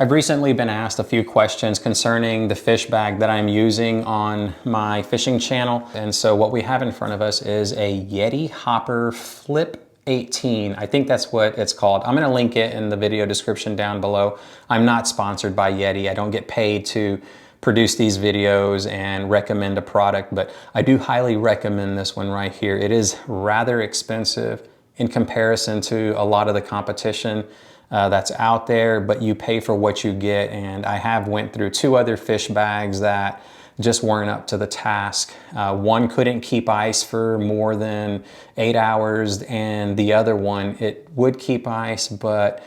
I've recently been asked a few questions concerning the fish bag that I'm using on my fishing channel. And so what we have in front of us is a Yeti Hopper Flip 18. I think that's what it's called. I'm gonna link it in the video description down below. I'm not sponsored by Yeti. I don't get paid to produce these videos and recommend a product, but I do highly recommend this one right here. It is rather expensive in comparison to a lot of the competition that's out there, but you pay for what you get. And I have went through two other fish bags that just weren't up to the task. One couldn't keep ice for more than 8 hours, and the other one, it would keep ice, but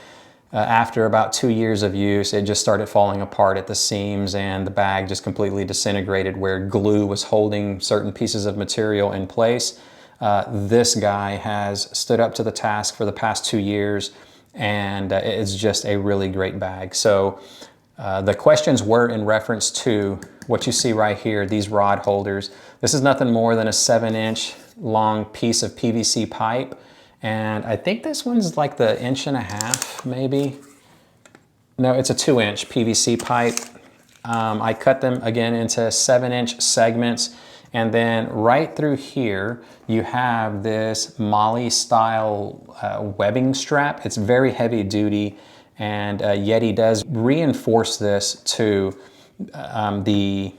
after about 2 years of use, it just started falling apart at the seams and the bag just completely disintegrated where glue was holding certain pieces of material in place. This guy has stood up to the task for the past 2 years, and it's just a really great bag. So the questions were in reference to what you see right here, these rod holders. This is nothing more than a 7-inch long piece of PVC pipe. And I think this one's like the 1.5 inch, maybe. No, it's a 2-inch PVC pipe. I cut them again into 7-inch segments. And then right through here, you have this Molly style webbing strap. It's very heavy duty, and Yeti does reinforce this to the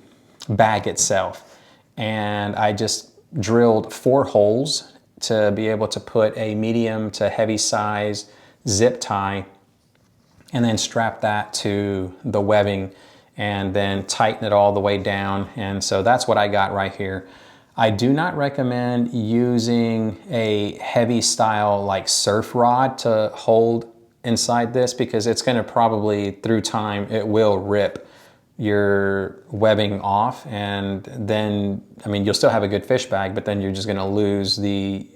bag itself. And I just drilled 4 holes to be able to put a medium to heavy size zip tie and then strap that to the webbing and then tighten it all the way down. And so that's what I got right here. I do not recommend using a heavy style like surf rod to hold inside this, because it's going to probably, through time, it will rip your webbing off, and then, I mean, you'll still have a good fish bag, but then you're just going to lose the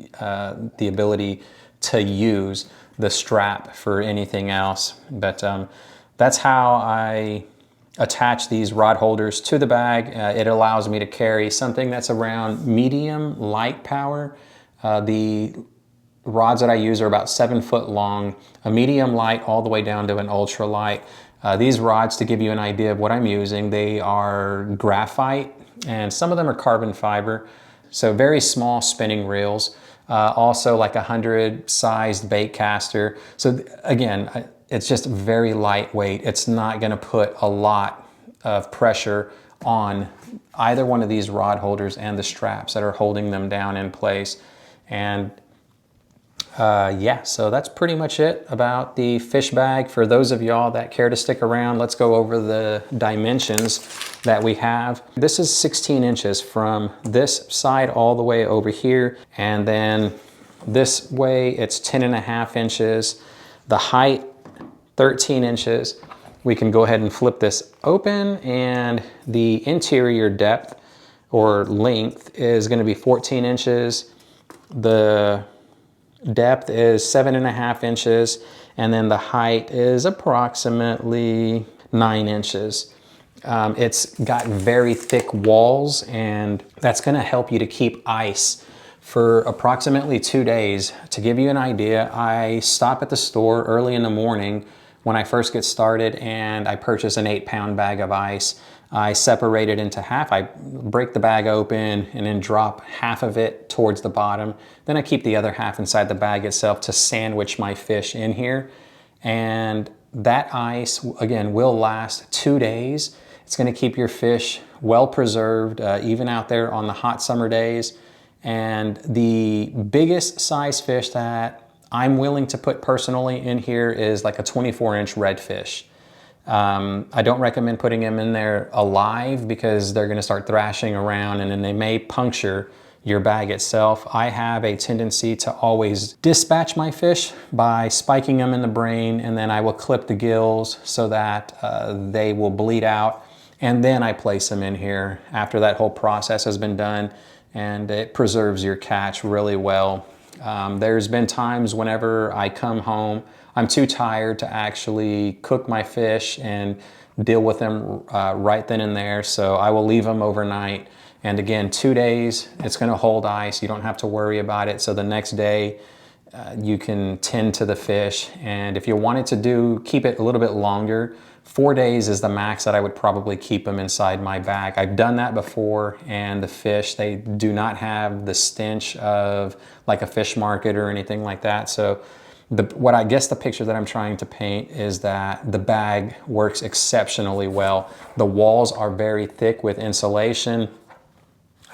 ability to use the strap for anything else. But that's how I attach these rod holders to the bag. It allows me to carry something that's around medium light power. The rods that I use are about 7 foot long, a medium light all the way down to an ultra light. These rods, to give you an idea of what I'm using, they are graphite, and some of them are carbon fiber. So very small spinning reels, also like 100 sized bait caster. So again, it's just very lightweight. It's not gonna put a lot of pressure on either one of these rod holders and the straps that are holding them down in place. And yeah, so that's pretty much it about the fish bag. For those of y'all that care to stick around, let's go over the dimensions that we have. This is 16 inches from this side all the way over here, and then this way it's 10.5 inches. The height, 13 inches. We can go ahead and flip this open, and the interior depth or length is going to be 14 inches. The depth is 7.5 inches, and then the height is approximately 9 inches. It's got very thick walls, and that's going to help you to keep ice for approximately 2 days. To give you an idea, I stop at the store early in the morning when I first get started, and I purchase an 8-pound bag of ice. I separate it into half. I break the bag open and then drop half of it towards the bottom. Then I keep the other half inside the bag itself to sandwich my fish in here. And that ice, again, will last 2 days. It's going to keep your fish well preserved, even out there on the hot summer days. And the biggest size fish that I'm willing to put personally in here is like a 24-inch redfish. I don't recommend putting them in there alive, because they're going to start thrashing around and then they may puncture your bag itself. I have a tendency to always dispatch my fish by spiking them in the brain, and then I will clip the gills so that they will bleed out, and then I place them in here after that whole process has been done, and it preserves your catch really well. There's been times whenever I come home, I'm too tired to actually cook my fish and deal with them right then and there, so I will leave them overnight. And again, 2 days, it's going to hold ice. You don't have to worry about it. So the next day, you can tend to the fish. And if you wanted to keep it a little bit longer 4 days is the max that I would probably keep them inside my bag. I've done that before, and the fish, they do not have the stench of like a fish market or anything like that. So what I guess the picture that I'm trying to paint is that the bag works exceptionally well. The walls are very thick with insulation.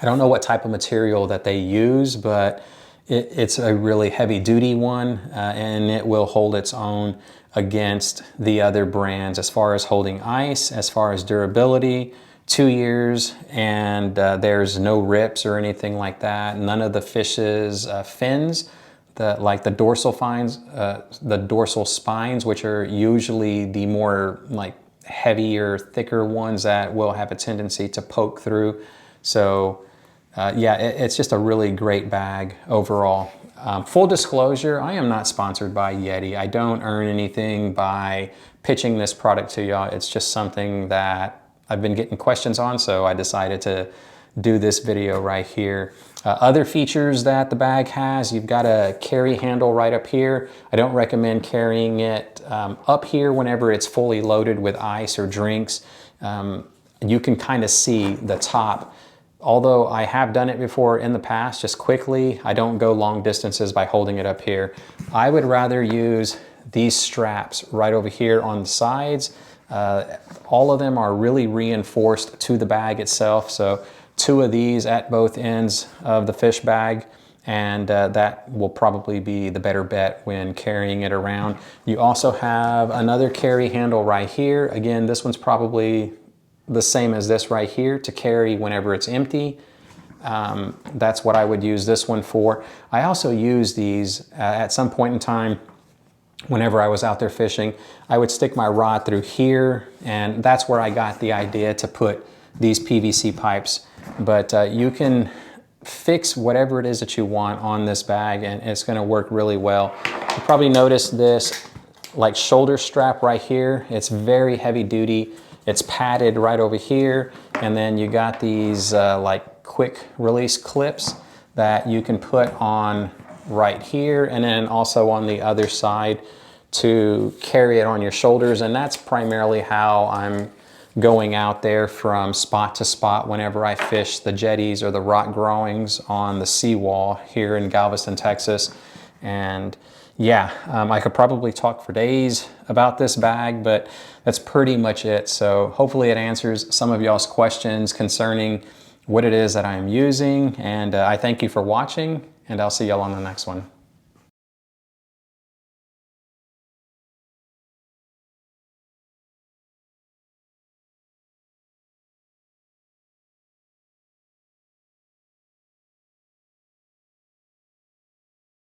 I don't know what type of material that they use, but it's a really heavy duty one, and it will hold its own against the other brands as far as holding ice, as far as durability. 2 years, and there's no rips or anything like that. None of the fish's fins, like the dorsal spines, which are usually the more like heavier, thicker ones that will have a tendency to poke through. So yeah, it's just a really great bag overall. Full disclosure, I am not sponsored by Yeti. I don't earn anything by pitching this product to y'all. It's just something that I've been getting questions on, so I decided to do this video right here. Other features that the bag has, you've got a carry handle right up here. I don't recommend carrying it up here whenever it's fully loaded with ice or drinks. You can kind of see the top. Although I have done it before in the past, just quickly, I don't go long distances by holding it up here. I would rather use these straps right over here on the sides. All of them are really reinforced to the bag itself. So 2 of these at both ends of the fish bag, and that will probably be the better bet when carrying it around. You also have another carry handle right here. Again, this one's probably the same as this right here to carry whenever it's empty. That's what I would use this one for. I also use these at some point in time whenever I was out there fishing. I would stick my rod through here, and that's where I got the idea to put these PVC pipes. But you can fix whatever it is that you want on this bag, and it's going to work really well. You probably noticed this like shoulder strap right here. It's very heavy duty. It's padded right over here, and then you got these like quick release clips that you can put on right here, and then also on the other side to carry it on your shoulders. And that's primarily how I'm going out there from spot to spot whenever I fish the jetties or the rock growings on the seawall here in Galveston, Texas. And yeah, I could probably talk for days about this bag, but that's pretty much it. So hopefully it answers some of y'all's questions concerning what it is that I'm using. And I thank you for watching, and I'll see y'all on the next one.